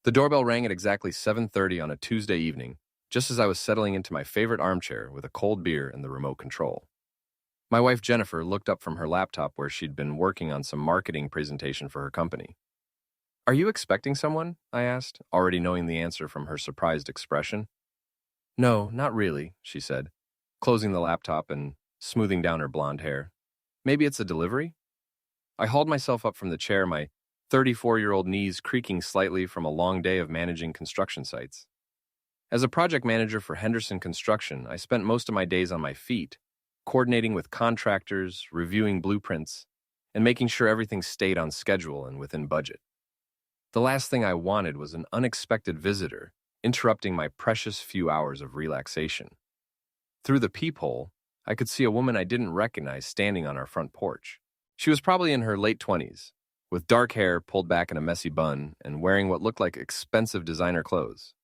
The doorbell rang at exactly 7:30 on a Tuesday evening, just as I was settling into my favorite armchair with a cold beer and the remote control. My wife Jennifer looked up from her laptop where she'd been working on some marketing presentation for her company. "Are you expecting someone?" I asked, already knowing the answer from her surprised expression. "No, not really," she said, closing the laptop and smoothing down her blonde hair. "Maybe it's a delivery?" I hauled myself up from the chair, my 34-year-old knees creaking slightly from a long day of managing construction sites. As a project manager for Henderson Construction, I spent most of my days on my feet, coordinating with contractors, reviewing blueprints, and making sure everything stayed on schedule and within budget. The last thing I wanted was an unexpected visitor interrupting my precious few hours of relaxation. Through the peephole, I could see a woman I didn't recognize standing on our front porch. She was probably in her late 20s, with dark hair pulled back in a messy bun and wearing what looked like expensive designer clothes.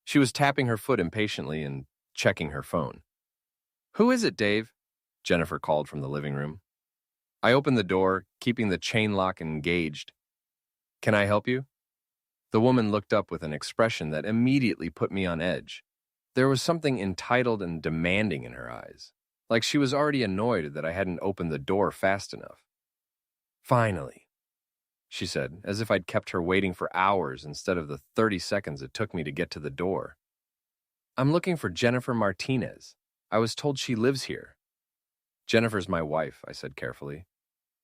She was tapping her foot impatiently and checking her phone. "Who is it, Dave?" Jennifer called from the living room. I opened the door, keeping the chain lock engaged. "Can I help you?" The woman looked up with an expression that immediately put me on edge. There was something entitled and demanding in her eyes, like she was already annoyed that I hadn't opened the door fast enough. "Finally," she said, as if I'd kept her waiting for hours instead of the 30 seconds it took me to get to the door. "I'm looking for Jennifer Martinez. I was told she lives here." "Jennifer's my wife," I said carefully.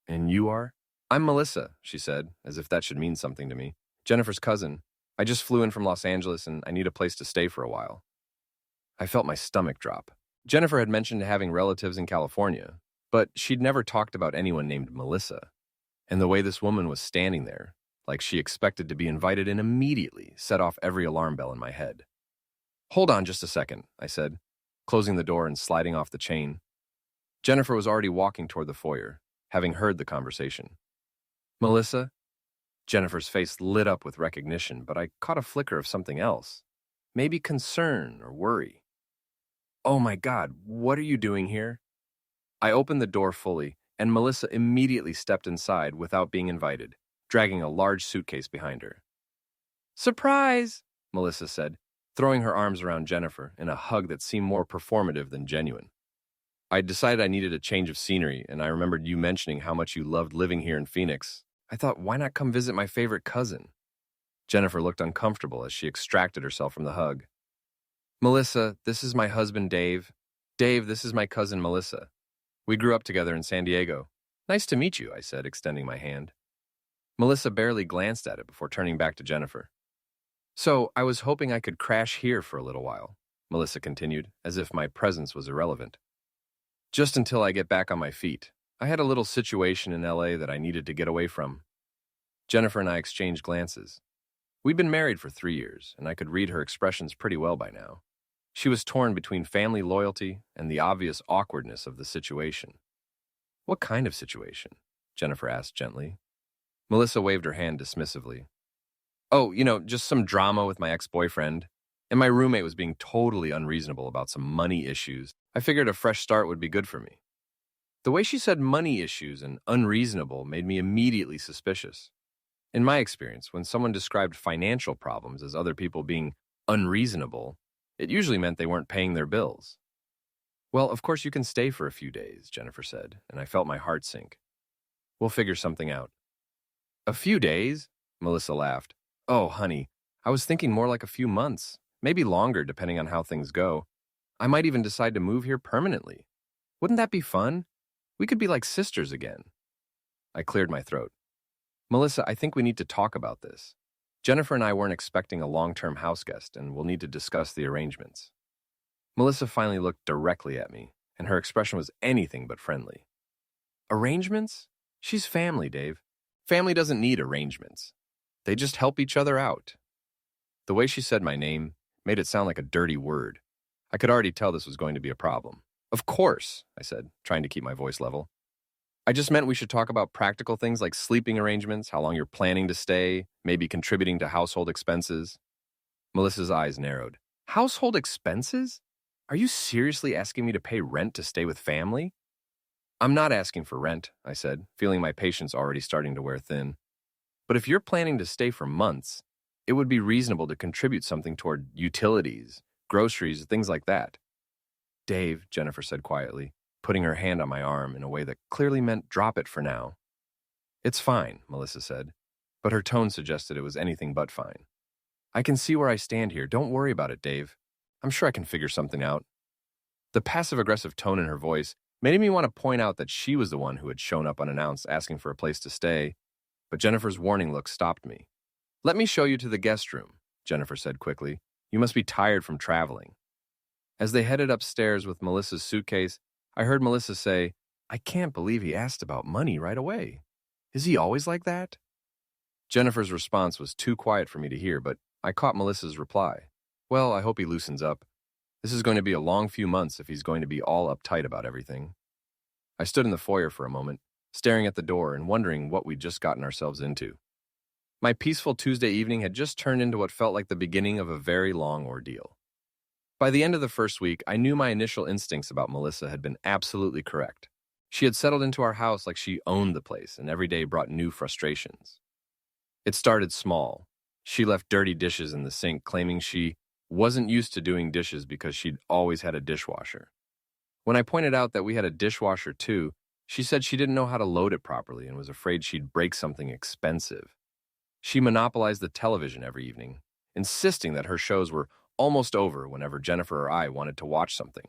"And you are?" "I'm Melissa," she said, as if that should mean something to me. "Jennifer's cousin. I just flew in from Los Angeles and I need a place to stay for a while." I felt my stomach drop. Jennifer had mentioned having relatives in California, but she'd never talked about anyone named Melissa. And the way this woman was standing there, like she expected to be invited in immediately, set off every alarm bell in my head. "Hold on just a second," I said, closing the door and sliding off the chain. Jennifer was already walking toward the foyer, having heard the conversation. "Melissa?" Jennifer's face lit up with recognition, but I caught a flicker of something else. Maybe concern or worry. "Oh my God, what are you doing here?" I opened the door fully, and Melissa immediately stepped inside without being invited, dragging a large suitcase behind her. "Surprise!" Melissa said, throwing her arms around Jennifer in a hug that seemed more performative than genuine. "I decided I needed a change of scenery, and I remembered you mentioning how much you loved living here in Phoenix. I thought, why not come visit my favorite cousin?" Jennifer looked uncomfortable as she extracted herself from the hug. "Melissa, this is my husband, Dave. Dave, this is my cousin, Melissa. We grew up together in San Diego. Nice to meet you," I said, extending my hand. Melissa barely glanced at it before turning back to Jennifer. "So, I was hoping I could crash here for a little while," Melissa continued, as if my presence was irrelevant. "Just until I get back on my feet. I had a little situation in LA that I needed to get away from." Jennifer and I exchanged glances. We'd been married for 3 years, and I could read her expressions pretty well by now. She was torn between family loyalty and the obvious awkwardness of the situation. "What kind of situation?" Jennifer asked gently. Melissa waved her hand dismissively. "Oh, just some drama with my ex-boyfriend, and my roommate was being totally unreasonable about some money issues. I figured a fresh start would be good for me." The way she said money issues and unreasonable made me immediately suspicious. In my experience, when someone described financial problems as other people being unreasonable, it usually meant they weren't paying their bills. "Well, of course you can stay for a few days," Jennifer said, and I felt my heart sink. "We'll figure something out." "A few days?" Melissa laughed. "Oh, honey, I was thinking more like a few months, maybe longer depending on how things go. I might even decide to move here permanently. Wouldn't that be fun? We could be like sisters again." I cleared my throat. "Melissa, I think we need to talk about this. Jennifer and I weren't expecting a long-term house guest, and we'll need to discuss the arrangements." Melissa finally looked directly at me, and her expression was anything but friendly. "Arrangements? She's family, Dave. Family doesn't need arrangements. They just help each other out." The way she said my name made it sound like a dirty word. I could already tell this was going to be a problem. "Of course," I said, trying to keep my voice level. "I just meant we should talk about practical things like sleeping arrangements, how long you're planning to stay, maybe contributing to household expenses." Melissa's eyes narrowed. "Household expenses? Are you seriously asking me to pay rent to stay with family?" "I'm not asking for rent," I said, feeling my patience already starting to wear thin. "But if you're planning to stay for months, It would be reasonable to contribute something toward utilities, groceries, things like that. Dave, Jennifer said quietly, putting her hand on my arm in a way that clearly meant drop it for now. It's fine, Melissa said, but her tone suggested it was anything but fine. I can see where I stand here. Don't worry about it, Dave. I'm sure I can figure something out. The passive-aggressive tone in her voice made me want to point out that she was the one who had shown up unannounced asking for a place to stay, but Jennifer's warning look stopped me. Let me show you to the guest room, Jennifer said quickly. You must be tired from traveling. As they headed upstairs with Melissa's suitcase, I heard Melissa say, I can't believe he asked about money right away. Is he always like that? Jennifer's response was too quiet for me to hear, but I caught Melissa's reply. Well, I hope he loosens up. This is going to be a long few months if he's going to be all uptight about everything. I stood in the foyer for a moment, staring at the door and wondering what we'd just gotten ourselves into. My peaceful Tuesday evening had just turned into what felt like the beginning of a very long ordeal. By the end of the first week, I knew my initial instincts about Melissa had been absolutely correct. She had settled into our house like she owned the place, and every day brought new frustrations. It started small. She left dirty dishes in the sink, claiming she wasn't used to doing dishes because she'd always had a dishwasher. When I pointed out that we had a dishwasher too, she said she didn't know how to load it properly and was afraid she'd break something expensive. She monopolized the television every evening, insisting that her shows were almost over whenever Jennifer or I wanted to watch something.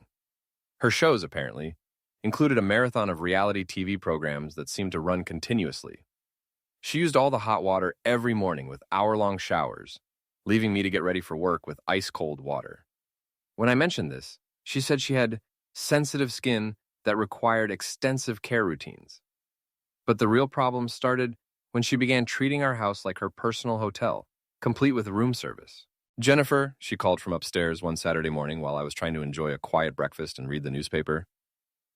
Her shows, apparently, included a marathon of reality TV programs that seemed to run continuously. She used all the hot water every morning with hour-long showers, leaving me to get ready for work with ice-cold water. When I mentioned this, she said she had sensitive skin that required extensive care routines. But the real problem started when she began treating our house like her personal hotel, complete with room service. Jennifer, she called from upstairs one Saturday morning while I was trying to enjoy a quiet breakfast and read the newspaper.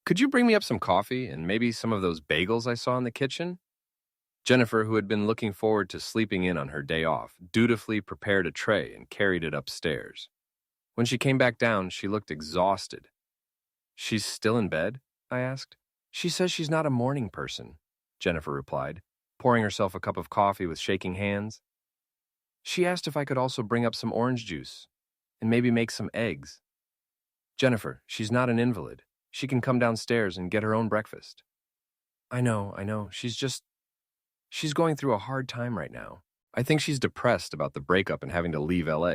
Could you bring me up some coffee and maybe some of those bagels I saw in the kitchen? Jennifer, who had been looking forward to sleeping in on her day off, dutifully prepared a tray and carried it upstairs. When she came back down, she looked exhausted. She's still in bed? I asked. She says she's not a morning person, Jennifer replied, pouring herself a cup of coffee with shaking hands. She asked if I could also bring up some orange juice and maybe make some eggs. Jennifer, she's not an invalid. She can come downstairs and get her own breakfast. I know. She's going through a hard time right now. I think she's depressed about the breakup and having to leave LA.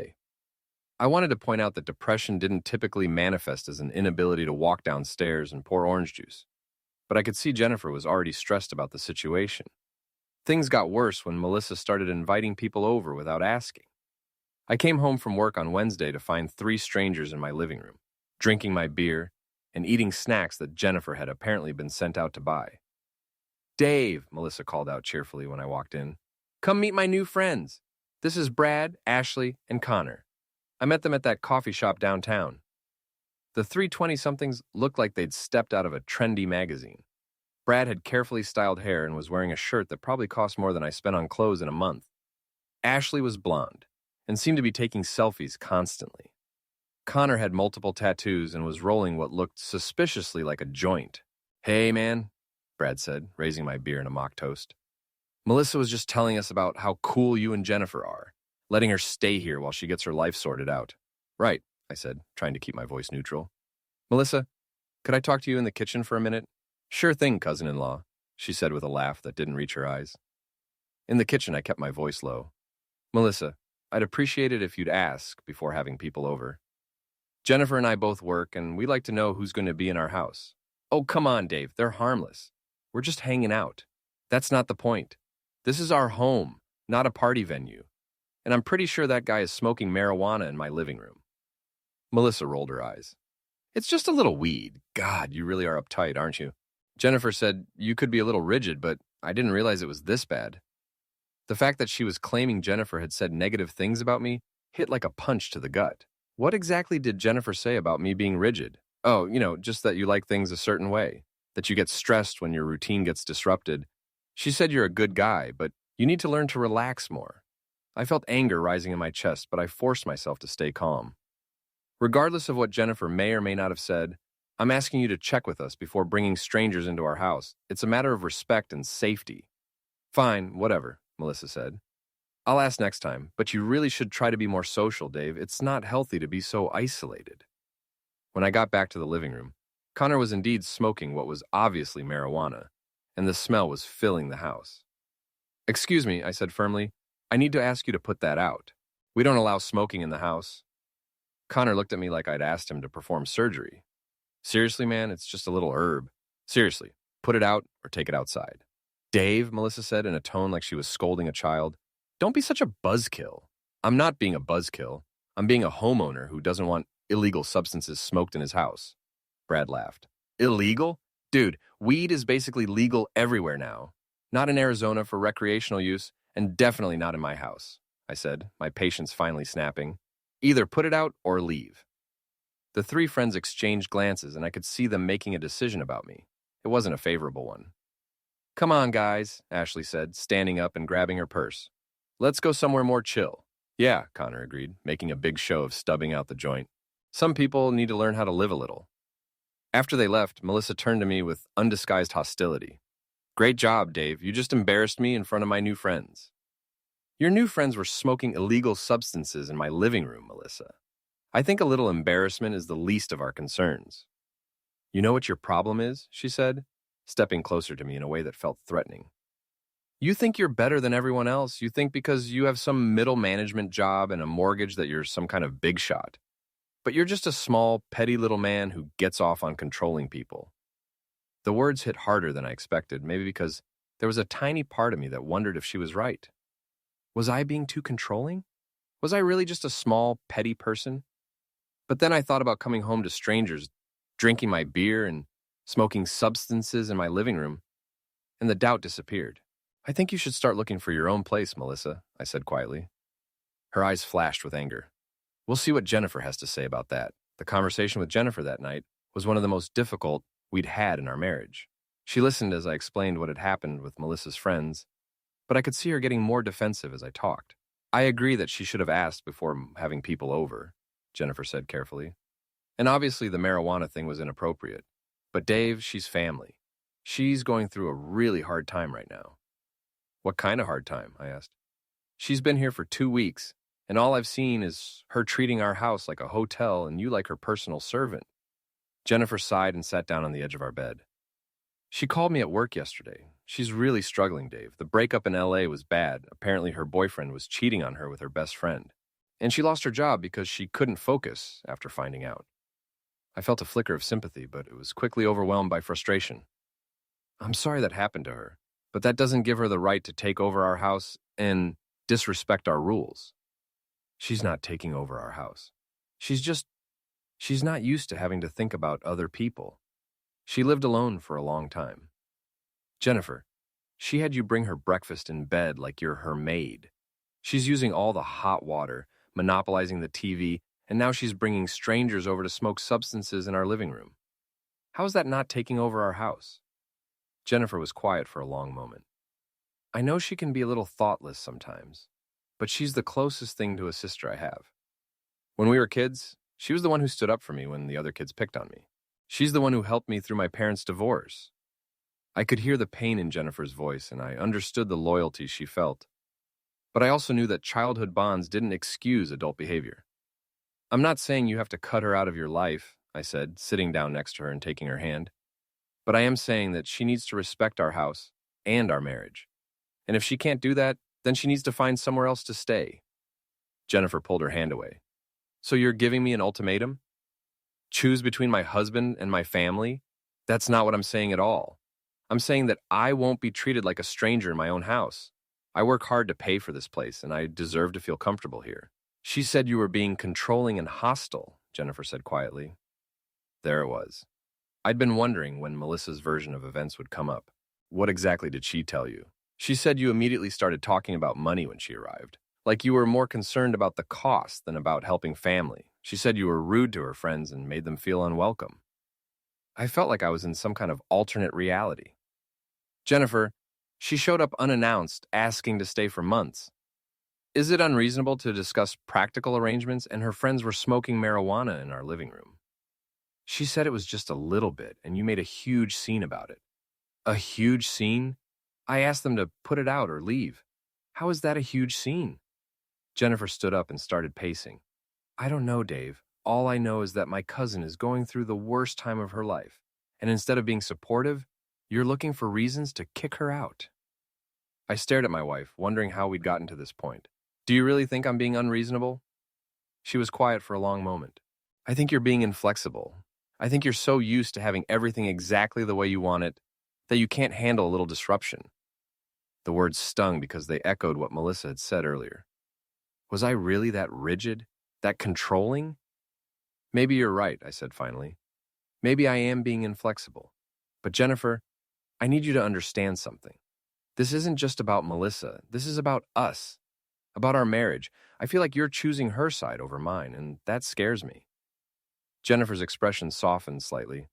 I wanted to point out that depression didn't typically manifest as an inability to walk downstairs and pour orange juice, but I could see Jennifer was already stressed about the situation. Things got worse when Melissa started inviting people over without asking. I came home from work on Wednesday to find 3 strangers in my living room, drinking my beer and eating snacks that Jennifer had apparently been sent out to buy. Dave, Melissa called out cheerfully when I walked in. Come meet my new friends. This is Brad, Ashley, and Connor. I met them at that coffee shop downtown. The 3 20-somethings looked like they'd stepped out of a trendy magazine. Brad had carefully styled hair and was wearing a shirt that probably cost more than I spent on clothes in a month. Ashley was blonde and seemed to be taking selfies constantly. Connor had multiple tattoos and was rolling what looked suspiciously like a joint. Hey, man, Brad said, raising my beer in a mock toast. Melissa was just telling us about how cool you and Jennifer are, letting her stay here while she gets her life sorted out. Right, I said, trying to keep my voice neutral. Melissa, could I talk to you in the kitchen for a minute? Sure thing, cousin-in-law, she said with a laugh that didn't reach her eyes. In the kitchen, I kept my voice low. Melissa, I'd appreciate it if you'd ask before having people over. Jennifer and I both work, and we like to know who's going to be in our house. Oh, come on, Dave, they're harmless. We're just hanging out. That's not the point. This is our home, not a party venue. And I'm pretty sure that guy is smoking marijuana in my living room. Melissa rolled her eyes. It's just a little weed. God, you really are uptight, aren't you? Jennifer said, you could be a little rigid, but I didn't realize it was this bad. The fact that she was claiming Jennifer had said negative things about me hit like a punch to the gut. What exactly did Jennifer say about me being rigid? Oh, just that you like things a certain way, that you get stressed when your routine gets disrupted. She said you're a good guy, but you need to learn to relax more. I felt anger rising in my chest, but I forced myself to stay calm. Regardless of what Jennifer may or may not have said, I'm asking you to check with us before bringing strangers into our house. It's a matter of respect and safety. Fine, whatever, Melissa said. I'll ask next time, but you really should try to be more social, Dave. It's not healthy to be so isolated. When I got back to the living room, Connor was indeed smoking what was obviously marijuana, and the smell was filling the house. Excuse me, I said firmly. I need to ask you to put that out. We don't allow smoking in the house. Connor looked at me like I'd asked him to perform surgery. Seriously, man, it's just a little herb. Seriously, put it out or take it outside. Dave, Melissa said in a tone like she was scolding a child, don't be such a buzzkill. I'm not being a buzzkill. I'm being a homeowner who doesn't want illegal substances smoked in his house. Brad laughed. Illegal? Dude, weed is basically legal everywhere now. Not in Arizona for recreational use, and definitely not in my house, I said, my patience finally snapping. Either put it out or leave. The three friends exchanged glances, and I could see them making a decision about me. It wasn't a favorable one. Come on, guys, Ashley said, standing up and grabbing her purse. Let's go somewhere more chill. Yeah, Connor agreed, making a big show of stubbing out the joint. Some people need to learn how to live a little. After they left, Melissa turned to me with undisguised hostility. Great job, Dave. You just embarrassed me in front of my new friends. Your new friends were smoking illegal substances in my living room, Melissa. I think a little embarrassment is the least of our concerns. You know what your problem is? She said, stepping closer to me in a way that felt threatening. You think you're better than everyone else. You think because you have some middle management job and a mortgage that you're some kind of big shot. But you're just a small, petty little man who gets off on controlling people. The words hit harder than I expected, maybe because there was a tiny part of me that wondered if she was right. Was I being too controlling? Was I really just a small, petty person? But then I thought about coming home to strangers, drinking my beer and smoking substances in my living room, and the doubt disappeared. I think you should start looking for your own place, Melissa, I said quietly. Her eyes flashed with anger. We'll see what Jennifer has to say about that. The conversation with Jennifer that night was one of the most difficult we'd had in our marriage. She listened as I explained what had happened with Melissa's friends, but I could see her getting more defensive as I talked. I agree that she should have asked before having people over, Jennifer said carefully. And obviously the marijuana thing was inappropriate. But Dave, she's family. She's going through a really hard time right now. What kind of hard time? I asked. She's been here for 2 weeks, and all I've seen is her treating our house like a hotel and you like her personal servant. Jennifer sighed and sat down on the edge of our bed. She called me at work yesterday. She's really struggling, Dave. The breakup in LA was bad. Apparently her boyfriend was cheating on her with her best friend. And she lost her job because she couldn't focus after finding out. I felt a flicker of sympathy, but it was quickly overwhelmed by frustration. I'm sorry that happened to her, but that doesn't give her the right to take over our house and disrespect our rules. She's not taking over our house. She's not used to having to think about other people. She lived alone for a long time. Jennifer, she had you bring her breakfast in bed like you're her maid. She's using all the hot water, monopolizing the TV, and now she's bringing strangers over to smoke substances in our living room. How is that not taking over our house? Jennifer was quiet for a long moment. I know she can be a little thoughtless sometimes, but she's the closest thing to a sister I have. When we were kids, she was the one who stood up for me when the other kids picked on me. She's the one who helped me through my parents' divorce. I could hear the pain in Jennifer's voice, and I understood the loyalty she felt. But I also knew that childhood bonds didn't excuse adult behavior. I'm not saying you have to cut her out of your life, I said, sitting down next to her and taking her hand. But I am saying that she needs to respect our house and our marriage. And if she can't do that, then she needs to find somewhere else to stay. Jennifer pulled her hand away. So you're giving me an ultimatum? Choose between my husband and my family? That's not what I'm saying at all. I'm saying that I won't be treated like a stranger in my own house. I work hard to pay for this place, and I deserve to feel comfortable here. She said you were being controlling and hostile, Jennifer said quietly. There it was. I'd been wondering when Melissa's version of events would come up. What exactly did she tell you? She said you immediately started talking about money when she arrived. Like you were more concerned about the cost than about helping family. She said you were rude to her friends and made them feel unwelcome. I felt like I was in some kind of alternate reality. Jennifer, she showed up unannounced, asking to stay for months. Is it unreasonable to discuss practical arrangements? And her friends were smoking marijuana in our living room. She said it was just a little bit, and you made a huge scene about it. A huge scene? I asked them to put it out or leave. How is that a huge scene? Jennifer stood up and started pacing. I don't know, Dave. All I know is that my cousin is going through the worst time of her life. And instead of being supportive, you're looking for reasons to kick her out. I stared at my wife, wondering how we'd gotten to this point. Do you really think I'm being unreasonable? She was quiet for a long moment. I think you're being inflexible. I think you're so used to having everything exactly the way you want it that you can't handle a little disruption. The words stung because they echoed what Melissa had said earlier. Was I really that rigid? That controlling? Maybe you're right, I said finally. Maybe I am being inflexible. But Jennifer, I need you to understand something. This isn't just about Melissa. This is about us. About our marriage. I feel like you're choosing her side over mine, and that scares me. Jennifer's expression softened slightly.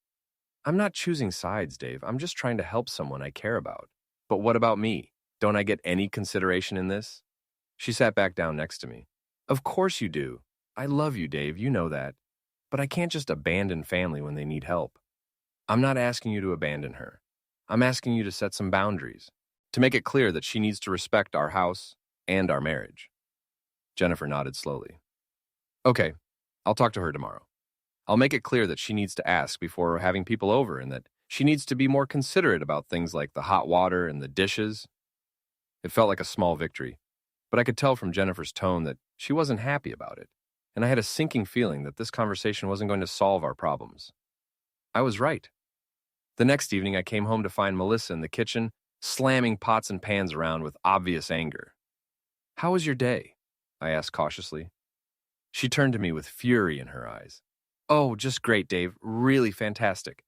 I'm not choosing sides, Dave. I'm just trying to help someone I care about. But what about me? Don't I get any consideration in this? She sat back down next to me. Of course you do. I love you, Dave. You know that. But I can't just abandon family when they need help. I'm not asking you to abandon her. I'm asking you to set some boundaries, to make it clear that she needs to respect our house and our marriage. Jennifer nodded slowly. Okay, I'll talk to her tomorrow. I'll make it clear that she needs to ask before having people over and that she needs to be more considerate about things like the hot water and the dishes. It felt like a small victory, but I could tell from Jennifer's tone that she wasn't happy about it, and I had a sinking feeling that this conversation wasn't going to solve our problems. I was right. The next evening, I came home to find Melissa in the kitchen, slamming pots and pans around with obvious anger. How was your day? I asked cautiously. She turned to me with fury in her eyes. Oh, just great, Dave. Really fantastic.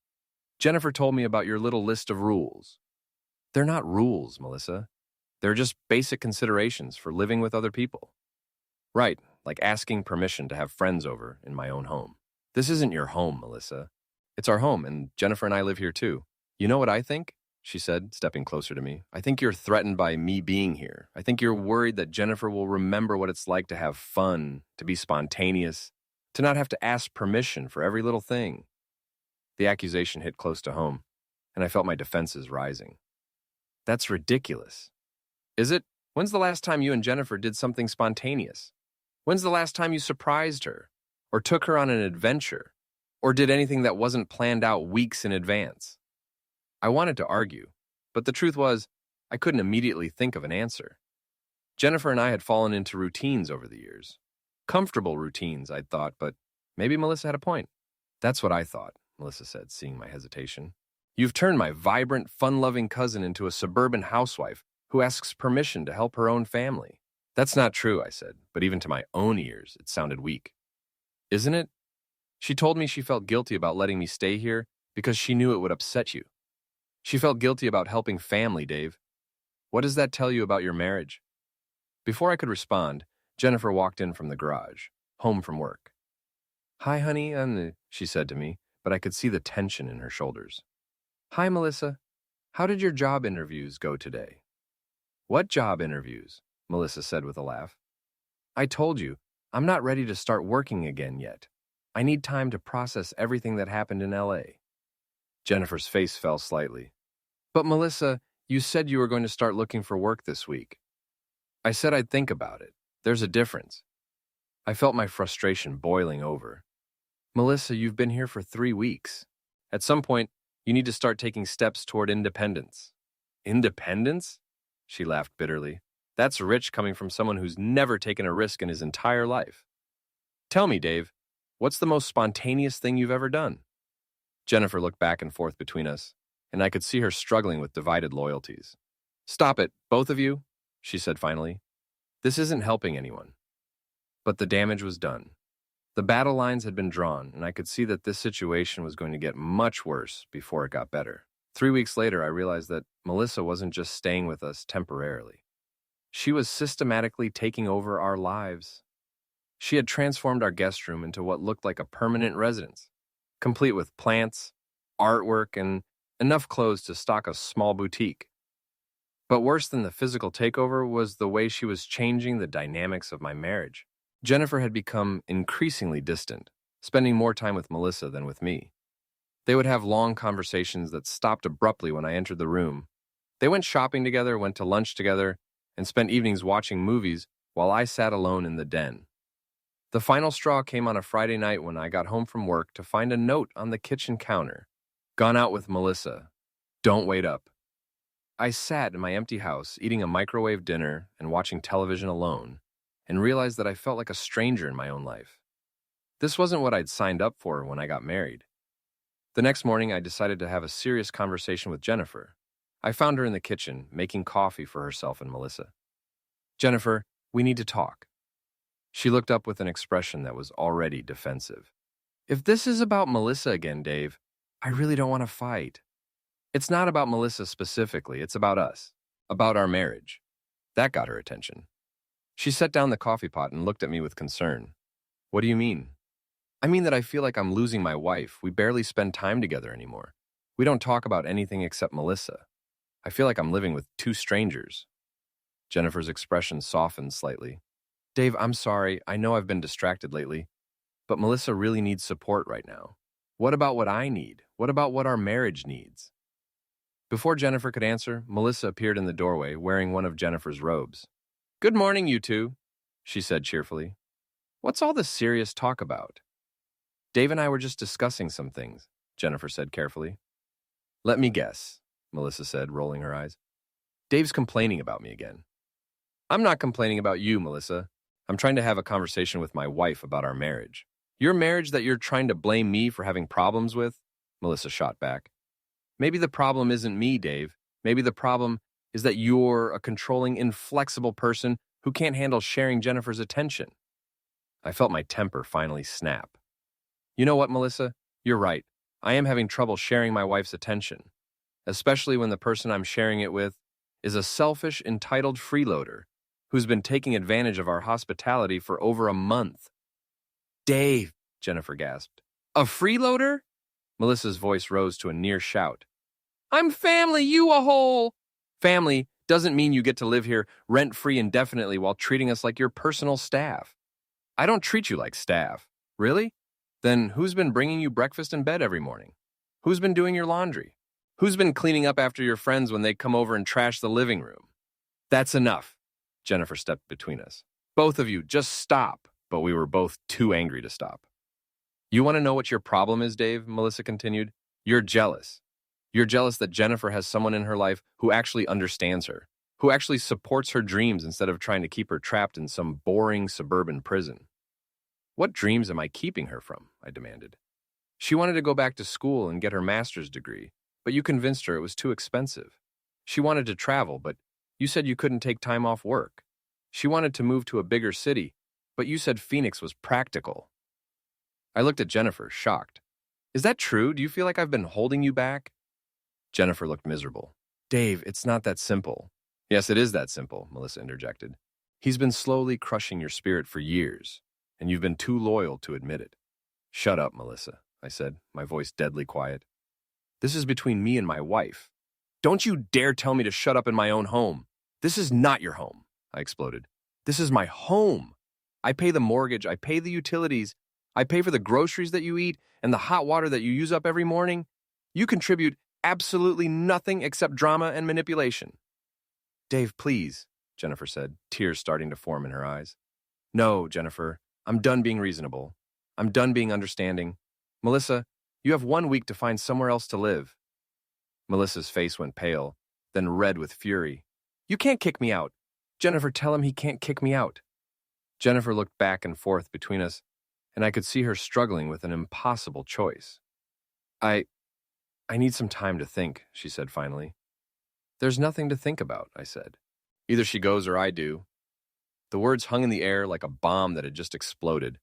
Jennifer told me about your little list of rules. They're not rules, Melissa. They're just basic considerations for living with other people. Right, like asking permission to have friends over in my own home. This isn't your home, Melissa. It's our home, and Jennifer and I live here too. You know what I think? She said, stepping closer to me. I think you're threatened by me being here. I think you're worried that Jennifer will remember what it's like to have fun, to be spontaneous, to not have to ask permission for every little thing. The accusation hit close to home, and I felt my defenses rising. That's ridiculous. Is it? When's the last time you and Jennifer did something spontaneous? When's the last time you surprised her, or took her on an adventure, or did anything that wasn't planned out weeks in advance? I wanted to argue, but the truth was, I couldn't immediately think of an answer. Jennifer and I had fallen into routines over the years. Comfortable routines, I'd thought, but maybe Melissa had a point. That's what I thought, Melissa said, seeing my hesitation. You've turned my vibrant, fun-loving cousin into a suburban housewife who asks permission to help her own family. That's not true, I said, but even to my own ears, it sounded weak. Isn't it? She told me she felt guilty about letting me stay here because she knew it would upset you. She felt guilty about helping family, Dave. What does that tell you about your marriage? Before I could respond, Jennifer walked in from the garage, home from work. Hi, honey, she said to me, but I could see the tension in her shoulders. Hi, Melissa. How did your job interviews go today? What job interviews? Melissa said with a laugh. I told you, I'm not ready to start working again yet. I need time to process everything that happened in L.A. Jennifer's face fell slightly. But Melissa, you said you were going to start looking for work this week. I said I'd think about it. There's a difference. I felt my frustration boiling over. Melissa, you've been here for 3 weeks. At some point, you need to start taking steps toward independence. Independence? She laughed bitterly. That's rich coming from someone who's never taken a risk in his entire life. Tell me, Dave, what's the most spontaneous thing you've ever done? Jennifer looked back and forth between us, and I could see her struggling with divided loyalties. Stop it, both of you, she said finally. This isn't helping anyone. But the damage was done. The battle lines had been drawn, and I could see that this situation was going to get much worse before it got better. 3 weeks later, I realized that Melissa wasn't just staying with us temporarily. She was systematically taking over our lives. She had transformed our guest room into what looked like a permanent residence, complete with plants, artwork, and enough clothes to stock a small boutique. But worse than the physical takeover was the way she was changing the dynamics of my marriage. Jennifer had become increasingly distant, spending more time with Melissa than with me. They would have long conversations that stopped abruptly when I entered the room. They went shopping together, went to lunch together, and spent evenings watching movies while I sat alone in the den. The final straw came on a Friday night when I got home from work to find a note on the kitchen counter. Gone out with Melissa. Don't wait up. I sat in my empty house, eating a microwave dinner and watching television alone, and realized that I felt like a stranger in my own life. This wasn't what I'd signed up for when I got married. The next morning, I decided to have a serious conversation with Jennifer. I found her in the kitchen, making coffee for herself and Melissa. Jennifer, we need to talk. She looked up with an expression that was already defensive. If this is about Melissa again, Dave, I really don't want to fight. It's not about Melissa specifically, it's about us, about our marriage. That got her attention. She set down the coffee pot and looked at me with concern. What do you mean? I mean that I feel like I'm losing my wife. We barely spend time together anymore. We don't talk about anything except Melissa. I feel like I'm living with two strangers. Jennifer's expression softened slightly. Dave, I'm sorry. I know I've been distracted lately, but Melissa really needs support right now. What about what I need? What about what our marriage needs? Before Jennifer could answer, Melissa appeared in the doorway wearing one of Jennifer's robes. Good morning, you two, she said cheerfully. What's all this serious talk about? Dave and I were just discussing some things, Jennifer said carefully. Let me guess, Melissa said, rolling her eyes. Dave's complaining about me again. I'm not complaining about you, Melissa. I'm trying to have a conversation with my wife about our marriage. Your marriage that you're trying to blame me for having problems with? Melissa shot back. Maybe the problem isn't me, Dave. Maybe the problem is that you're a controlling, inflexible person who can't handle sharing Jennifer's attention. I felt my temper finally snap. You know what, Melissa? You're right. I am having trouble sharing my wife's attention, especially when the person I'm sharing it with is a selfish, entitled freeloader who's been taking advantage of our hospitality for over a month. Dave, Jennifer gasped. A freeloader? Melissa's voice rose to a near shout. I'm family, you a hole! Family doesn't mean you get to live here rent-free indefinitely while treating us like your personal staff. I don't treat you like staff. Really? Then who's been bringing you breakfast in bed every morning? Who's been doing your laundry? Who's been cleaning up after your friends when they come over and trash the living room? That's enough. Jennifer stepped between us. Both of you, just stop. But we were both too angry to stop. You want to know what your problem is, Dave? Melissa continued. You're jealous. You're jealous that Jennifer has someone in her life who actually understands her, who actually supports her dreams instead of trying to keep her trapped in some boring suburban prison. What dreams am I keeping her from? I demanded. She wanted to go back to school and get her master's degree, but you convinced her it was too expensive. She wanted to travel, but you said you couldn't take time off work. She wanted to move to a bigger city, but you said Phoenix was practical. I looked at Jennifer, shocked. Is that true? Do you feel like I've been holding you back? Jennifer looked miserable. Dave, it's not that simple. Yes, it is that simple, Melissa interjected. He's been slowly crushing your spirit for years, and you've been too loyal to admit it. Shut up, Melissa, I said, my voice deadly quiet. This is between me and my wife. Don't you dare tell me to shut up in my own home. This is not your home, I exploded. This is my home. I pay the mortgage, I pay the utilities, I pay for the groceries that you eat and the hot water that you use up every morning. You contribute absolutely nothing except drama and manipulation. Dave, please, Jennifer said, tears starting to form in her eyes. No, Jennifer, I'm done being reasonable. I'm done being understanding. Melissa, you have 1 week to find somewhere else to live. Melissa's face went pale, then red with fury. You can't kick me out. Jennifer, tell him he can't kick me out. Jennifer looked back and forth between us, and I could see her struggling with an impossible choice. I need some time to think, she said finally. There's nothing to think about, I said. Either she goes or I do. The words hung in the air like a bomb that had just exploded.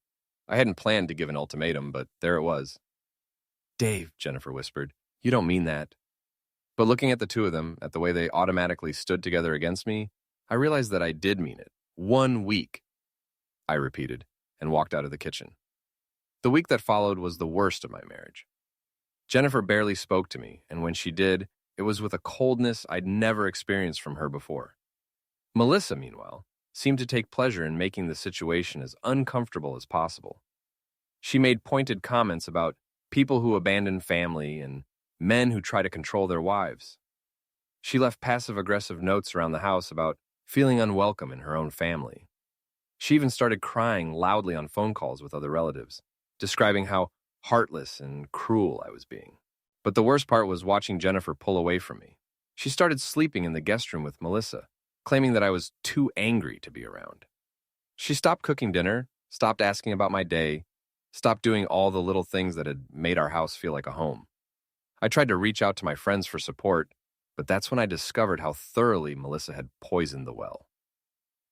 I hadn't planned to give an ultimatum, but there it was. Dave, Jennifer whispered, you don't mean that. But looking at the two of them, at the way they automatically stood together against me, I realized that I did mean it. 1 week, I repeated, and walked out of the kitchen. The week that followed was the worst of my marriage. Jennifer barely spoke to me, and when she did, it was with a coldness I'd never experienced from her before. Melissa, meanwhile, seemed to take pleasure in making the situation as uncomfortable as possible. She made pointed comments about people who abandon family and men who try to control their wives. She left passive-aggressive notes around the house about feeling unwelcome in her own family. She even started crying loudly on phone calls with other relatives, describing how heartless and cruel I was being. But the worst part was watching Jennifer pull away from me. She started sleeping in the guest room with Melissa, claiming that I was too angry to be around. She stopped cooking dinner, stopped asking about my day, stopped doing all the little things that had made our house feel like a home. I tried to reach out to my friends for support, but that's when I discovered how thoroughly Melissa had poisoned the well.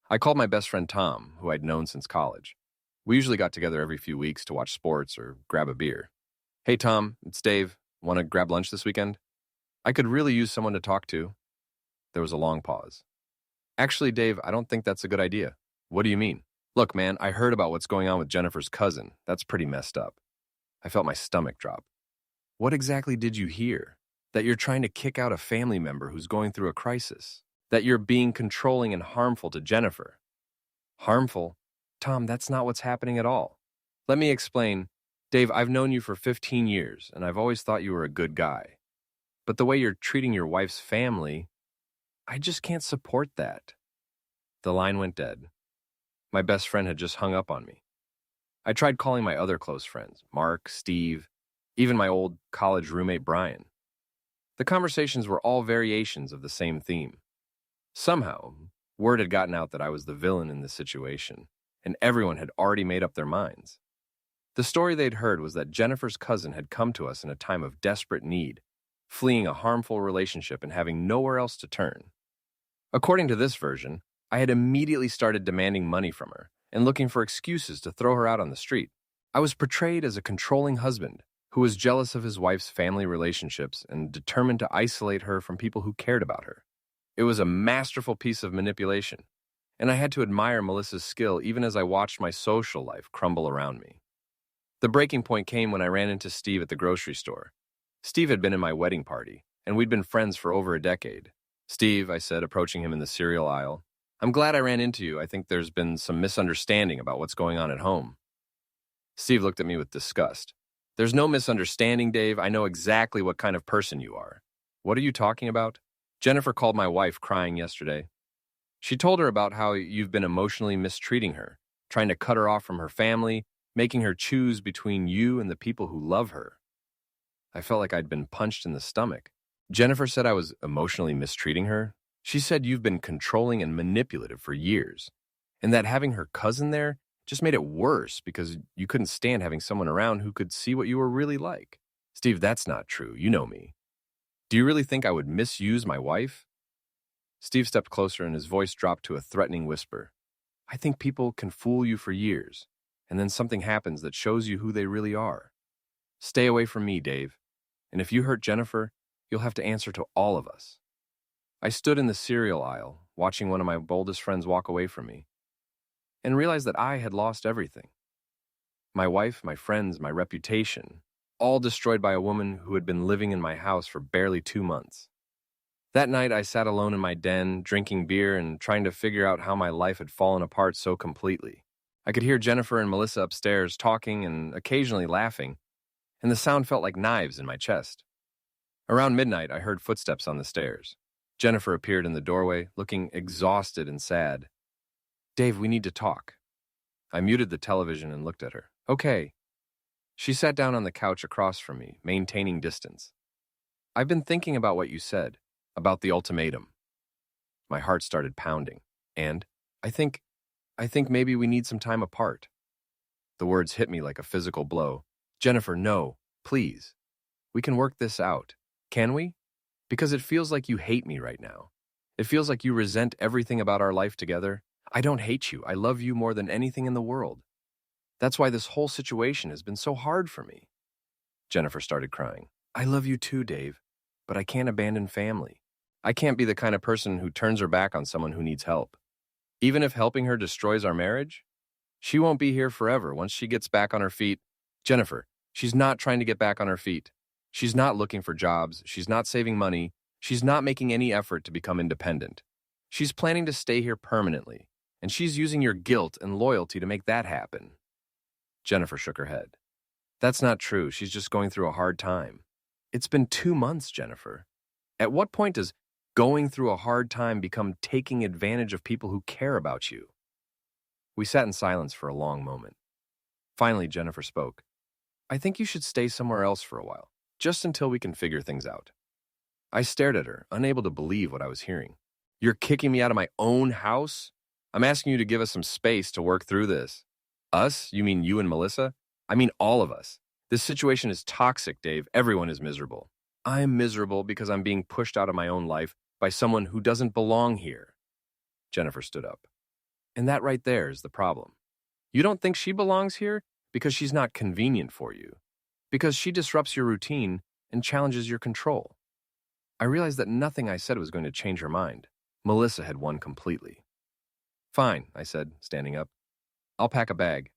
I called my best friend Tom, who I'd known since college. We usually got together every few weeks to watch sports or grab a beer. "Hey Tom, it's Dave. Want to grab lunch this weekend? I could really use someone to talk to." There was a long pause. "Actually, Dave, I don't think that's a good idea." "What do you mean?" "Look, man, I heard about what's going on with Jennifer's cousin. That's pretty messed up." I felt my stomach drop. "What exactly did you hear?" "That you're trying to kick out a family member who's going through a crisis. That you're being controlling and harmful to Jennifer." "Harmful? Tom, that's not what's happening at all." "Let me explain. Dave, I've known you for 15 years, and I've always thought you were a good guy. But the way you're treating your wife's family, I just can't support that." The line went dead. My best friend had just hung up on me. I tried calling my other close friends, Mark, Steve, even my old college roommate Brian. The conversations were all variations of the same theme. Somehow, word had gotten out that I was the villain in this situation, and everyone had already made up their minds. The story they'd heard was that Jennifer's cousin had come to us in a time of desperate need, fleeing a harmful relationship and having nowhere else to turn. According to this version, I had immediately started demanding money from her and looking for excuses to throw her out on the street. I was portrayed as a controlling husband who was jealous of his wife's family relationships and determined to isolate her from people who cared about her. It was a masterful piece of manipulation, and I had to admire Melissa's skill even as I watched my social life crumble around me. The breaking point came when I ran into Steve at the grocery store. Steve had been in my wedding party, and we'd been friends for over a decade. "Steve," I said, approaching him in the cereal aisle, "I'm glad I ran into you. I think there's been some misunderstanding about what's going on at home." Steve looked at me with disgust. "There's no misunderstanding, Dave. I know exactly what kind of person you are." "What are you talking about?" "Jennifer called my wife crying yesterday. She told her about how you've been emotionally mistreating her, trying to cut her off from her family, making her choose between you and the people who love her." I felt like I'd been punched in the stomach. "Jennifer said I was emotionally mistreating her? She said you've been controlling and manipulative for years, and that having her cousin there just made it worse because you couldn't stand having someone around who could see what you were really like." "Steve, that's not true. You know me. Do you really think I would misuse my wife?" Steve stepped closer and his voice dropped to a threatening whisper. "I think people can fool you for years, and then something happens that shows you who they really are. Stay away from me, Dave. And if you hurt Jennifer, you'll have to answer to all of us." I stood in the cereal aisle, watching one of my boldest friends walk away from me, and realized that I had lost everything. My wife, my friends, my reputation, all destroyed by a woman who had been living in my house for barely 2 months. That night, I sat alone in my den, drinking beer and trying to figure out how my life had fallen apart so completely. I could hear Jennifer and Melissa upstairs talking and occasionally laughing, and the sound felt like knives in my chest. Around midnight, I heard footsteps on the stairs. Jennifer appeared in the doorway, looking exhausted and sad. "Dave, we need to talk." I muted the television and looked at her. "Okay." She sat down on the couch across from me, maintaining distance. "I've been thinking about what you said, about the ultimatum." My heart started pounding, and I think maybe we need some time apart. The words hit me like a physical blow. "Jennifer, no, please. We can work this out. Can we? Because it feels like you hate me right now. It feels like you resent everything about our life together. I don't hate you. I love you more than anything in the world. That's why this whole situation has been so hard for me." Jennifer started crying. "I love you too, Dave, but I can't abandon family. I can't be the kind of person who turns her back on someone who needs help. Even if helping her destroys our marriage, she won't be here forever once she gets back on her feet." "Jennifer, she's not trying to get back on her feet. She's not looking for jobs. She's not saving money. She's not making any effort to become independent. She's planning to stay here permanently, and she's using your guilt and loyalty to make that happen." Jennifer shook her head. "That's not true. She's just going through a hard time." "It's been 2 months, Jennifer. At what point does going through a hard time become taking advantage of people who care about you? We sat in silence for a long moment. Finally, Jennifer spoke. I think you should stay somewhere else for a while, just until we can figure things out. I stared at her, unable to believe what I was hearing. You're kicking me out of my own house? I'm asking you to give us some space to work through this. Us? You mean you and Melissa? I mean all of us. This situation is toxic, Dave. Everyone is miserable. I'm miserable because I'm being pushed out of my own life by someone who doesn't belong here. Jennifer stood up. And that right there is the problem. You don't think she belongs here because she's not convenient for you, because she disrupts your routine and challenges your control. I realized that nothing I said was going to change her mind. Melissa had won completely. Fine, I said, standing up. I'll pack a bag.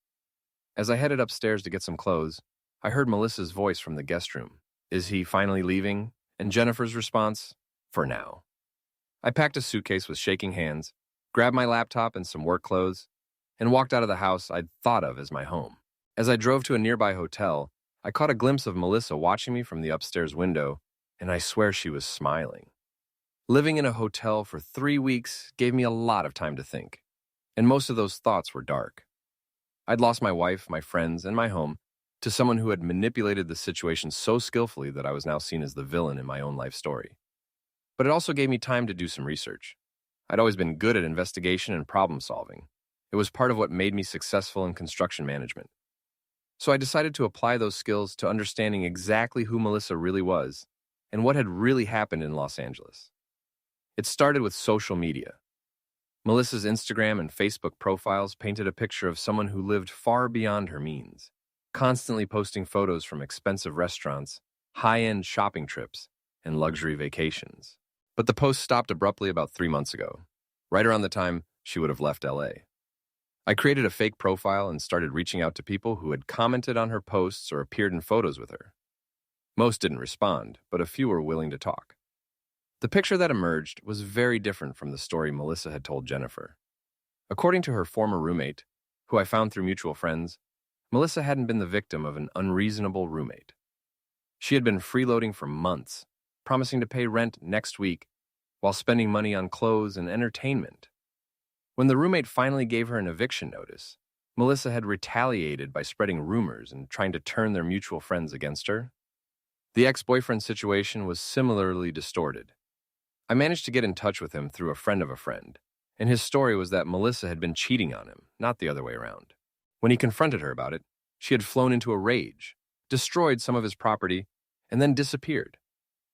As I headed upstairs to get some clothes, I heard Melissa's voice from the guest room. Is he finally leaving? And Jennifer's response, for now. I packed a suitcase with shaking hands, grabbed my laptop and some work clothes, and walked out of the house I'd thought of as my home. As I drove to a nearby hotel, I caught a glimpse of Melissa watching me from the upstairs window, and I swear she was smiling. Living in a hotel for 3 weeks gave me a lot of time to think, and most of those thoughts were dark. I'd lost my wife, my friends, and my home to someone who had manipulated the situation so skillfully that I was now seen as the villain in my own life story. But it also gave me time to do some research. I'd always been good at investigation and problem solving. It was part of what made me successful in construction management. So I decided to apply those skills to understanding exactly who Melissa really was and what had really happened in Los Angeles. It started with social media. Melissa's Instagram and Facebook profiles painted a picture of someone who lived far beyond her means, constantly posting photos from expensive restaurants, high-end shopping trips, and luxury vacations. But the post stopped abruptly about 3 months ago, right around the time she would have left LA. I created a fake profile and started reaching out to people who had commented on her posts or appeared in photos with her. Most didn't respond, but a few were willing to talk. The picture that emerged was very different from the story Melissa had told Jennifer. According to her former roommate, who I found through mutual friends, Melissa hadn't been the victim of an unreasonable roommate. She had been freeloading for months, promising to pay rent next week while spending money on clothes and entertainment. When the roommate finally gave her an eviction notice, Melissa had retaliated by spreading rumors and trying to turn their mutual friends against her. The ex-boyfriend situation was similarly distorted. I managed to get in touch with him through a friend of a friend, and his story was that Melissa had been cheating on him, not the other way around. When he confronted her about it, she had flown into a rage, destroyed some of his property, and then disappeared,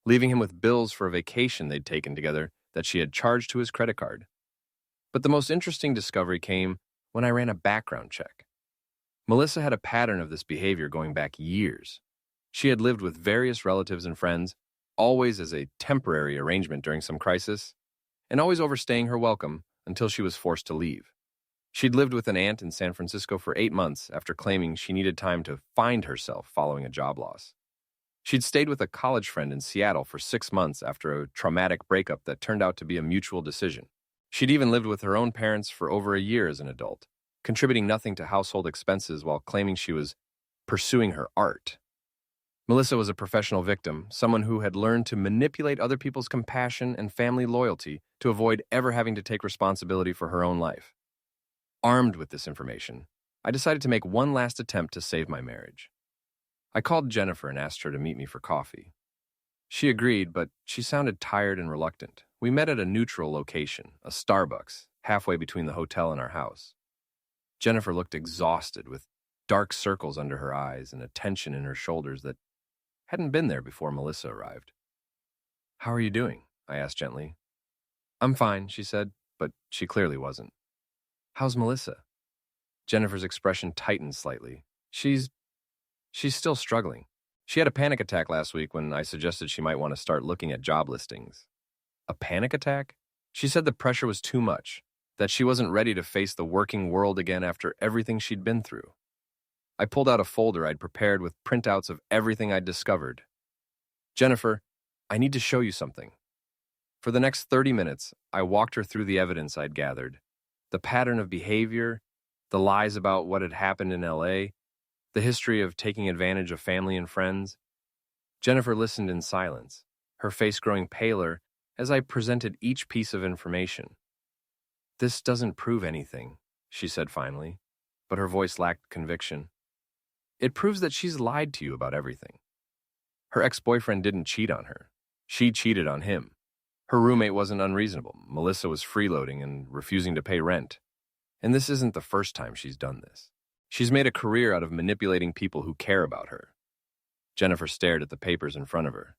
leaving him with bills for a vacation they'd taken together that she had charged to his credit card. But the most interesting discovery came when I ran a background check. Melissa had a pattern of this behavior going back years. She had lived with various relatives and friends, always as a temporary arrangement during some crisis, and always overstaying her welcome until she was forced to leave. She'd lived with an aunt in San Francisco for 8 months after claiming she needed time to find herself following a job loss. She'd stayed with a college friend in Seattle for 6 months after a traumatic breakup that turned out to be a mutual decision. She'd even lived with her own parents for over a year as an adult, contributing nothing to household expenses while claiming she was pursuing her art. Melissa was a professional victim, someone who had learned to manipulate other people's compassion and family loyalty to avoid ever having to take responsibility for her own life. Armed with this information, I decided to make one last attempt to save my marriage. I called Jennifer and asked her to meet me for coffee. She agreed, but she sounded tired and reluctant. We met at a neutral location, a Starbucks, halfway between the hotel and our house. Jennifer looked exhausted, with dark circles under her eyes and a tension in her shoulders that hadn't been there before Melissa arrived. "How are you doing?" I asked gently. "I'm fine," she said, but she clearly wasn't. "How's Melissa?" Jennifer's expression tightened slightly. She's still struggling. She had a panic attack last week when I suggested she might want to start looking at job listings." "A panic attack?" She said the pressure was too much, that she wasn't ready to face the working world again after everything she'd been through. I pulled out a folder I'd prepared with printouts of everything I'd discovered. "Jennifer, I need to show you something." For the next 30 minutes, I walked her through the evidence I'd gathered, the pattern of behavior, the lies about what had happened in LA, the history of taking advantage of family and friends. Jennifer listened in silence, her face growing paler as I presented each piece of information. "This doesn't prove anything," she said finally, but her voice lacked conviction. "It proves that she's lied to you about everything. Her ex-boyfriend didn't cheat on her. She cheated on him. Her roommate wasn't unreasonable. Melissa was freeloading and refusing to pay rent. And this isn't the first time she's done this. She's made a career out of manipulating people who care about her." Jennifer stared at the papers in front of her.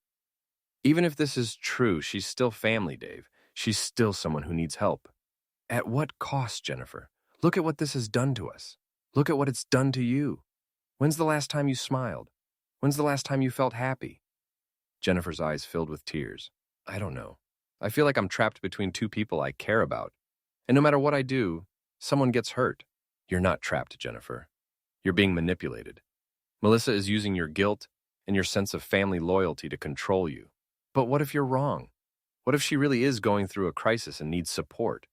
"Even if this is true, she's still family, Dave. She's still someone who needs help. At what cost, Jennifer? Look at what this has done to us. Look at what it's done to you. When's the last time you smiled? When's the last time you felt happy?" Jennifer's eyes filled with tears. "I don't know. I feel like I'm trapped between two people I care about. And no matter what I do, someone gets hurt." "You're not trapped, Jennifer. You're being manipulated. Melissa is using your guilt and your sense of family loyalty to control you. But what if you're wrong? What if she really is going through a crisis and needs support?"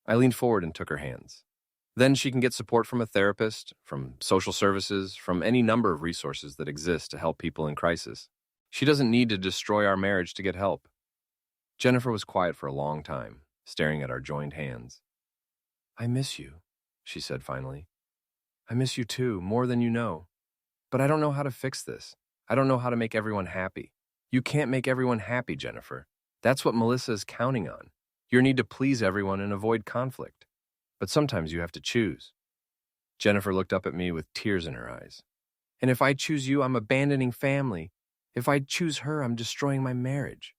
I leaned forward and took her hands. "Then she can get support from a therapist, from social services, from any number of resources that exist to help people in crisis. She doesn't need to destroy our marriage to get help." Jennifer was quiet for a long time, staring at our joined hands. "I miss you," she said finally. "I miss you too, more than you know. But I don't know how to fix this. I don't know how to make everyone happy. You can't make everyone happy, Jennifer. That's what Melissa is counting on. Your need to please everyone and avoid conflict. But sometimes you have to choose." Jennifer looked up at me with tears in her eyes. "And if I choose you, I'm abandoning family. If I choose her, I'm destroying my marriage.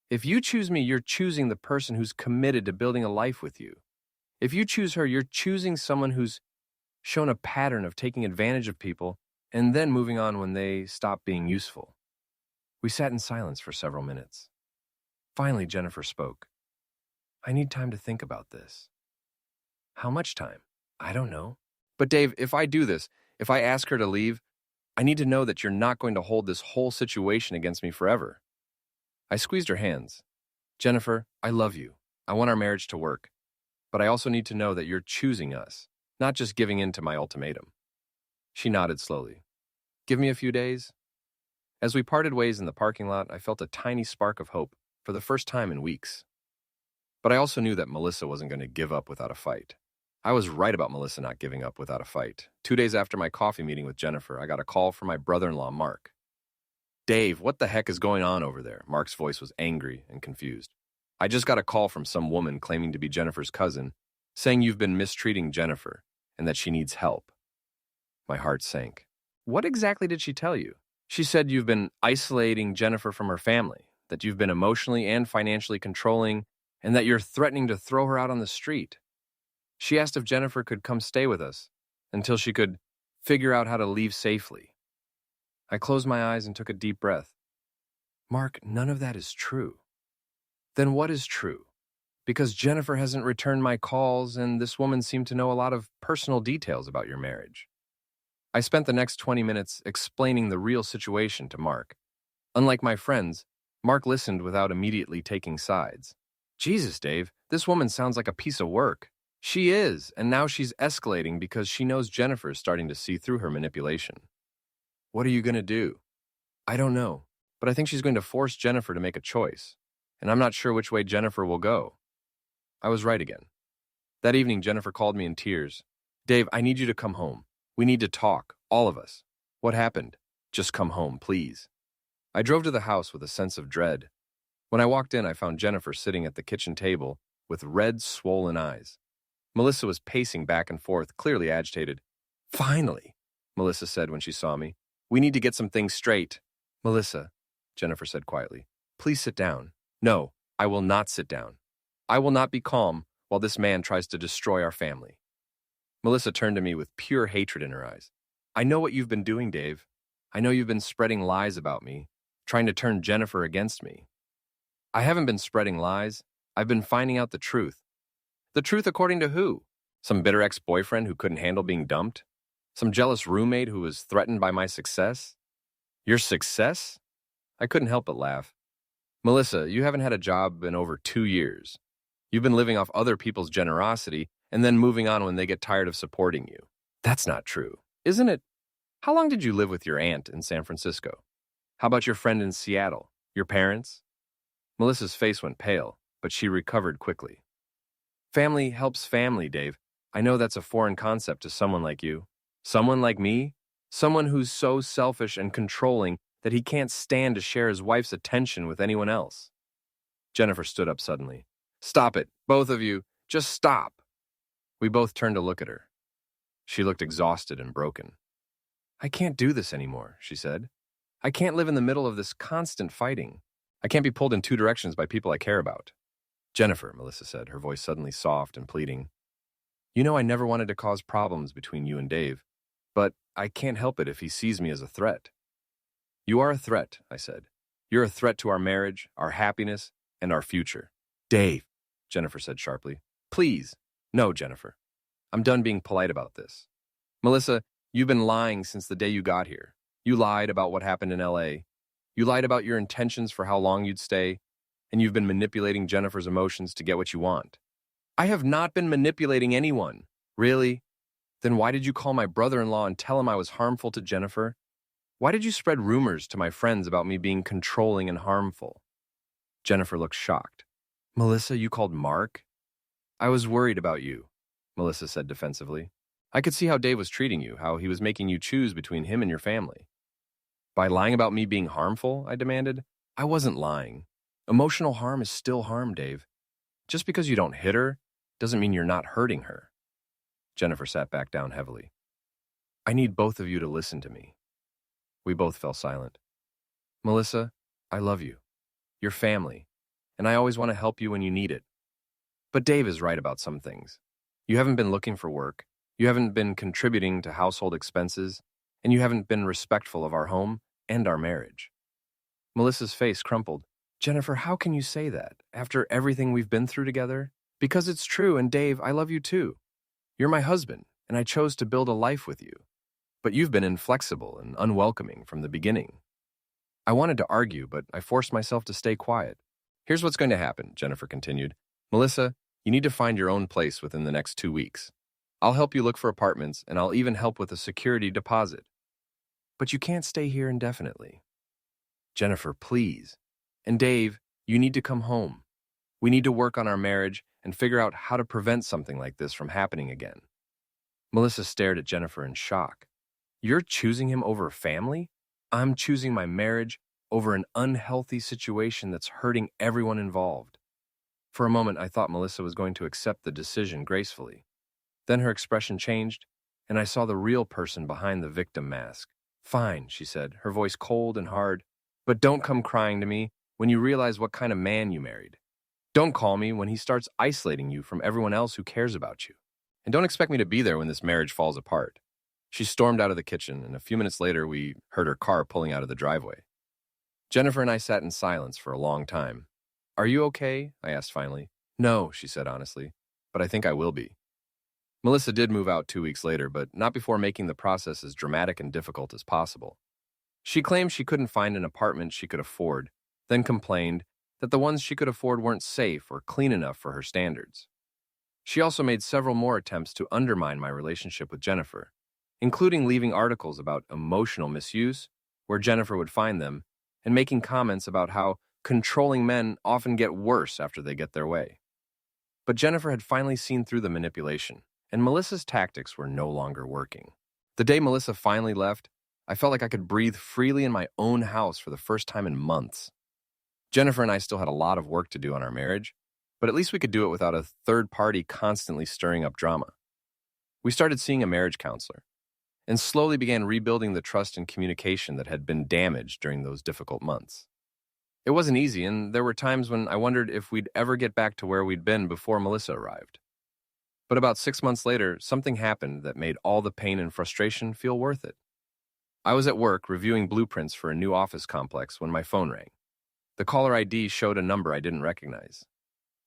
If you choose me, you're choosing the person who's committed to building a life with you. If you choose her, you're choosing someone who's shown a pattern of taking advantage of people and then moving on when they stop being useful." We sat in silence for several minutes. Finally, Jennifer spoke. "I need time to think about this." "How much time?" "I don't know. But Dave, if I do this, if I ask her to leave, I need to know that you're not going to hold this whole situation against me forever." I squeezed her hands. "Jennifer, I love you. I want our marriage to work. But I also need to know that you're choosing us, not just giving in to my ultimatum." She nodded slowly. "Give me a few days." As we parted ways in the parking lot, I felt a tiny spark of hope for the first time in weeks. But I also knew that Melissa wasn't going to give up without a fight. I was right about Melissa not giving up without a fight. 2 days after my coffee meeting with Jennifer, I got a call from my brother-in-law, Mark. "Dave, what the heck is going on over there?" Mark's voice was angry and confused. "I just got a call from some woman claiming to be Jennifer's cousin, saying you've been mistreating Jennifer and that she needs help." My heart sank. "What exactly did she tell you?" "She said you've been isolating Jennifer from her family, that you've been emotionally and financially controlling, and that you're threatening to throw her out on the street. She asked if Jennifer could come stay with us until she could figure out how to leave safely." I closed my eyes and took a deep breath. "Mark, none of that is true." "Then what is true? Because Jennifer hasn't returned my calls and this woman seemed to know a lot of personal details about your marriage." I spent the next 20 minutes explaining the real situation to Mark. Unlike my friends, Mark listened without immediately taking sides. "Jesus, Dave, this woman sounds like a piece of work." "She is, and now she's escalating because she knows Jennifer is starting to see through her manipulation." "What are you going to do?" "I don't know, but I think she's going to force Jennifer to make a choice, and I'm not sure which way Jennifer will go." I was right again. That evening, Jennifer called me in tears. "Dave, I need you to come home. We need to talk, all of us." "What happened?" "Just come home, please." I drove to the house with a sense of dread. When I walked in, I found Jennifer sitting at the kitchen table with red, swollen eyes. Melissa was pacing back and forth, clearly agitated. "Finally," Melissa said when she saw me. "We need to get some things straight." "Melissa," Jennifer said quietly, "please sit down." "No, I will not sit down. I will not be calm while this man tries to destroy our family." Melissa turned to me with pure hatred in her eyes. "I know what you've been doing, Dave. I know you've been spreading lies about me, trying to turn Jennifer against me." "I haven't been spreading lies. I've been finding out the truth." "The truth according to who? Some bitter ex-boyfriend who couldn't handle being dumped? Some jealous roommate who was threatened by my success?" "Your success?" I couldn't help but laugh. "Melissa, you haven't had a job in over 2 years. You've been living off other people's generosity and then moving on when they get tired of supporting you. That's not true, isn't it? How long did you live with your aunt in San Francisco? How about your friend in Seattle? Your parents?" Melissa's face went pale, but she recovered quickly. Family helps family, Dave. I know that's a foreign concept to someone like you. Someone like me? Someone who's so selfish and controlling that he can't stand to share his wife's attention with anyone else. Jennifer stood up suddenly. Stop it, both of you. Just stop. We both turned to look at her. She looked exhausted and broken. I can't do this anymore, she said. I can't live in the middle of this constant fighting. I can't be pulled in two directions by people I care about. Jennifer, Melissa said, her voice suddenly soft and pleading. You know I never wanted to cause problems between you and Dave, but I can't help it if he sees me as a threat. You are a threat, I said. You're a threat to our marriage, our happiness, and our future. Dave, Jennifer said sharply. Please. No, Jennifer. I'm done being polite about this. Melissa, you've been lying since the day you got here. You lied about what happened in L.A. You lied about your intentions for how long you'd stay, and you've been manipulating Jennifer's emotions to get what you want. I have not been manipulating anyone. Really? Then why did you call my brother-in-law and tell him I was harmful to Jennifer? Why did you spread rumors to my friends about me being controlling and harmful? Jennifer looked shocked. Melissa, you called Mark? I was worried about you, Melissa said defensively. I could see how Dave was treating you, how he was making you choose between him and your family. By lying about me being harmful, I demanded. I wasn't lying. Emotional harm is still harm, Dave. Just because you don't hit her doesn't mean you're not hurting her. Jennifer sat back down heavily. I need both of you to listen to me. We both fell silent. Melissa, I love you. You're family, and I always want to help you when you need it. But Dave is right about some things. You haven't been looking for work, you haven't been contributing to household expenses, and you haven't been respectful of our home and our marriage. Melissa's face crumpled. Jennifer, how can you say that, after everything we've been through together? Because it's true, and Dave, I love you too. You're my husband, and I chose to build a life with you. But you've been inflexible and unwelcoming from the beginning. I wanted to argue, but I forced myself to stay quiet. Here's what's going to happen, Jennifer continued. Melissa, you need to find your own place within the next 2 weeks. I'll help you look for apartments, and I'll even help with a security deposit. But you can't stay here indefinitely. Jennifer, please. And Dave, you need to come home. We need to work on our marriage and figure out how to prevent something like this from happening again. Melissa stared at Jennifer in shock. You're choosing him over family? I'm choosing my marriage over an unhealthy situation that's hurting everyone involved. For a moment, I thought Melissa was going to accept the decision gracefully. Then her expression changed, and I saw the real person behind the victim mask. Fine, she said, her voice cold and hard, but don't come crying to me when you realize what kind of man you married. Don't call me when he starts isolating you from everyone else who cares about you. And don't expect me to be there when this marriage falls apart. She stormed out of the kitchen, and a few minutes later, we heard her car pulling out of the driveway. Jennifer and I sat in silence for a long time. Are you okay? I asked finally. No, she said honestly, but I think I will be. Melissa did move out 2 weeks later, but not before making the process as dramatic and difficult as possible. She claimed she couldn't find an apartment she could afford, then complained that the ones she could afford weren't safe or clean enough for her standards. She also made several more attempts to undermine my relationship with Jennifer, including leaving articles about emotional misuse, where Jennifer would find them, and making comments about how controlling men often get worse after they get their way. But Jennifer had finally seen through the manipulation, and Melissa's tactics were no longer working. The day Melissa finally left, I felt like I could breathe freely in my own house for the first time in months. Jennifer and I still had a lot of work to do on our marriage, but at least we could do it without a third party constantly stirring up drama. We started seeing a marriage counselor, and slowly began rebuilding the trust and communication that had been damaged during those difficult months. It wasn't easy, and there were times when I wondered if we'd ever get back to where we'd been before Melissa arrived. But about 6 months later, something happened that made all the pain and frustration feel worth it. I was at work reviewing blueprints for a new office complex when my phone rang. The caller ID showed a number I didn't recognize.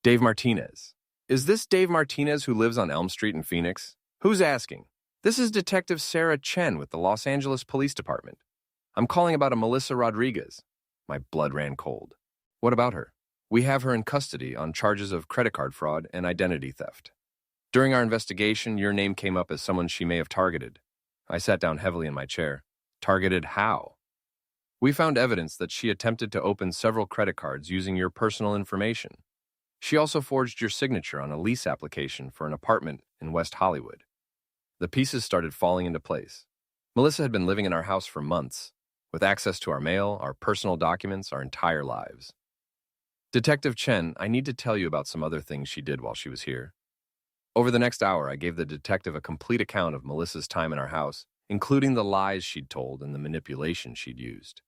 Dave Martinez. Is this Dave Martinez who lives on Elm Street in Phoenix? Who's asking? This is Detective Sarah Chen with the Los Angeles Police Department. I'm calling about a Melissa Rodriguez. My blood ran cold. What about her? We have her in custody on charges of credit card fraud and identity theft. During our investigation, your name came up as someone she may have targeted. I sat down heavily in my chair. Targeted how? We found evidence that she attempted to open several credit cards using your personal information. She also forged your signature on a lease application for an apartment in West Hollywood. The pieces started falling into place. Melissa had been living in our house for months, with access to our mail, our personal documents, our entire lives. Detective Chen, I need to tell you about some other things she did while she was here. Over the next hour, I gave the detective a complete account of Melissa's time in our house, including the lies she'd told and the manipulation she'd used.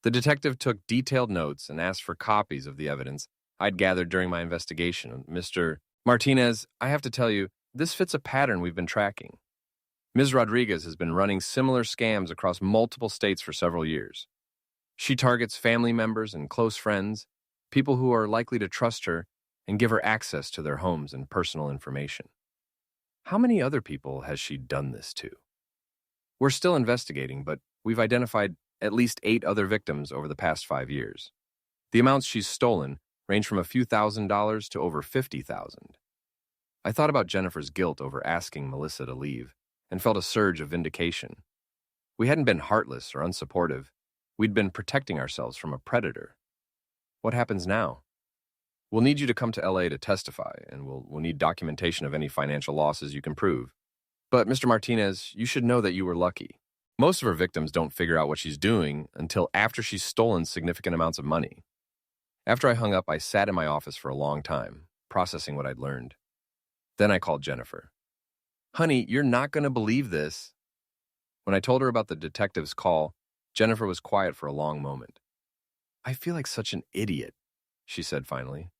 The detective took detailed notes and asked for copies of the evidence I'd gathered during my investigation. Mr. Martinez, I have to tell you, this fits a pattern we've been tracking. Ms. Rodriguez has been running similar scams across multiple states for several years. She targets family members and close friends, people who are likely to trust her, and give her access to their homes and personal information. How many other people has she done this to? We're still investigating, but we've identified at least 8 other victims over the past 5 years. The amounts she's stolen range from a few $1,000s to over $50,000. I thought about Jennifer's guilt over asking Melissa to leave and felt a surge of vindication. We hadn't been heartless or unsupportive. We'd been protecting ourselves from a predator. What happens now? We'll need you to come to LA to testify, and we'll need documentation of any financial losses you can prove. But, Mr. Martinez, you should know that you were lucky. Most of her victims don't figure out what she's doing until after she's stolen significant amounts of money. After I hung up, I sat in my office for a long time, processing what I'd learned. Then I called Jennifer. Honey, you're not going to believe this. When I told her about the detective's call, Jennifer was quiet for a long moment. I feel like such an idiot, she said finally.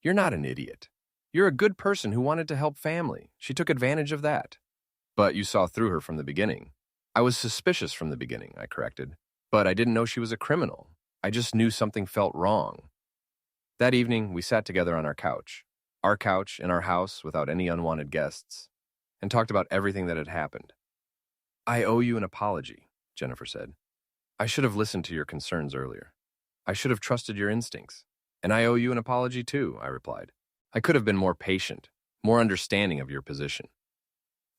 You're not an idiot. You're a good person who wanted to help family. She took advantage of that. But you saw through her from the beginning. I was suspicious from the beginning, I corrected. But I didn't know she was a criminal. I just knew something felt wrong. That evening, we sat together on our couch in our house without any unwanted guests, and talked about everything that had happened. I owe you an apology, Jennifer said. I should have listened to your concerns earlier. I should have trusted your instincts. And I owe you an apology too, I replied. I could have been more patient, more understanding of your position.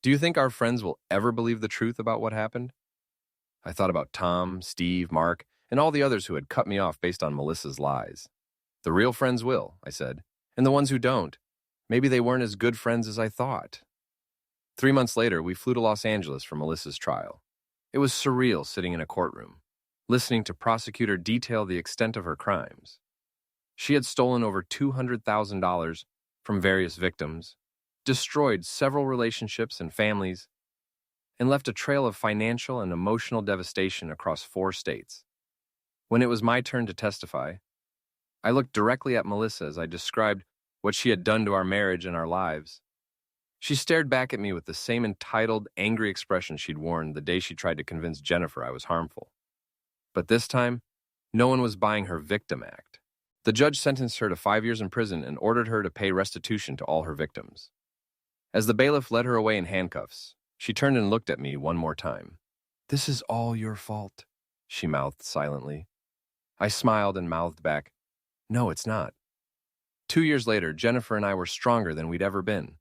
Do you think our friends will ever believe the truth about what happened? I thought about Tom, Steve, Mark, and all the others who had cut me off based on Melissa's lies. The real friends will, I said, and the ones who don't, maybe they weren't as good friends as I thought. 3 months later, we flew to Los Angeles for Melissa's trial. It was surreal sitting in a courtroom, listening to prosecutor detail the extent of her crimes. She had stolen over $200,000 from various victims, destroyed several relationships and families, and left a trail of financial and emotional devastation across 4 states. When it was my turn to testify, I looked directly at Melissa as I described what she had done to our marriage and our lives. She stared back at me with the same entitled, angry expression she'd worn the day she tried to convince Jennifer I was harmful. But this time, no one was buying her victim act. The judge sentenced her to 5 years in prison and ordered her to pay restitution to all her victims. As the bailiff led her away in handcuffs, she turned and looked at me one more time. "This is all your fault," she mouthed silently. I smiled and mouthed back, "No, it's not." 2 years later, Jennifer and I were stronger than we'd ever been.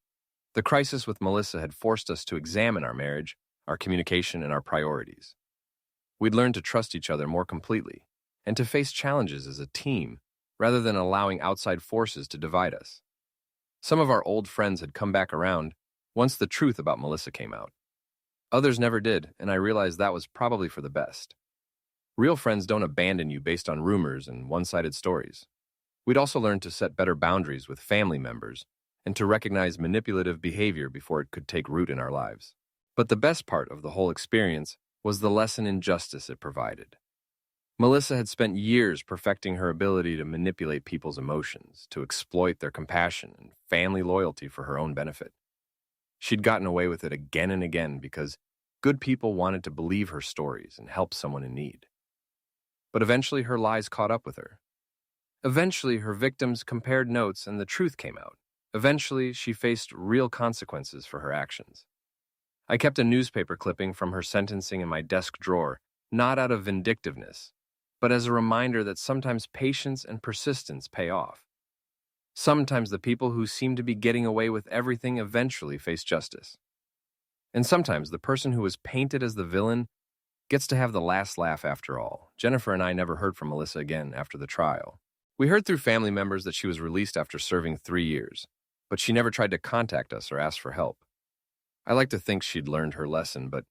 The crisis with Melissa had forced us to examine our marriage, our communication, and our priorities. We'd learned to trust each other more completely and to face challenges as a team rather than allowing outside forces to divide us. Some of our old friends had come back around once the truth about Melissa came out. Others never did, and I realized that was probably for the best. Real friends don't abandon you based on rumors and one-sided stories. We'd also learned to set better boundaries with family members and to recognize manipulative behavior before it could take root in our lives. But the best part of the whole experience was the lesson in justice it provided. Melissa had spent years perfecting her ability to manipulate people's emotions, to exploit their compassion and family loyalty for her own benefit. She'd gotten away with it again and again because good people wanted to believe her stories and help someone in need. But eventually her lies caught up with her. Eventually her victims compared notes and the truth came out. Eventually she faced real consequences for her actions. I kept a newspaper clipping from her sentencing in my desk drawer, not out of vindictiveness, but as a reminder that sometimes patience and persistence pay off. Sometimes the people who seem to be getting away with everything eventually face justice. And sometimes the person who was painted as the villain gets to have the last laugh after all. Jennifer and I never heard from Melissa again after the trial. We heard through family members that she was released after serving 3 years, but she never tried to contact us or ask for help. I like to think she'd learned her lesson, but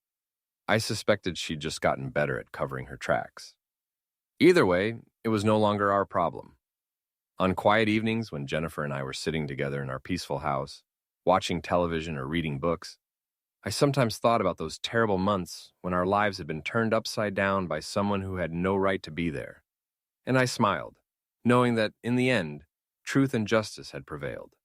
I suspected she'd just gotten better at covering her tracks. Either way, it was no longer our problem. On quiet evenings when Jennifer and I were sitting together in our peaceful house, watching television or reading books, I sometimes thought about those terrible months when our lives had been turned upside down by someone who had no right to be there. And I smiled, knowing that, in the end, truth and justice had prevailed.